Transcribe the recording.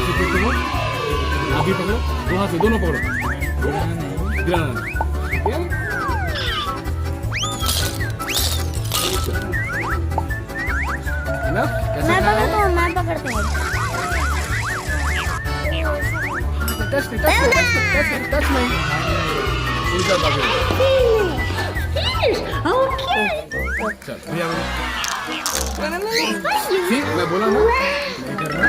से फिर तुम आगे पकड़ो, दो हाथ से दोनों पकड़ो, गिराना नहीं, ठीक है? मैं पकड़ता हूँ टच नहीं, उल्टा पकड़ो। चल, भैया ठीक, मैं बोला ना, ये करना।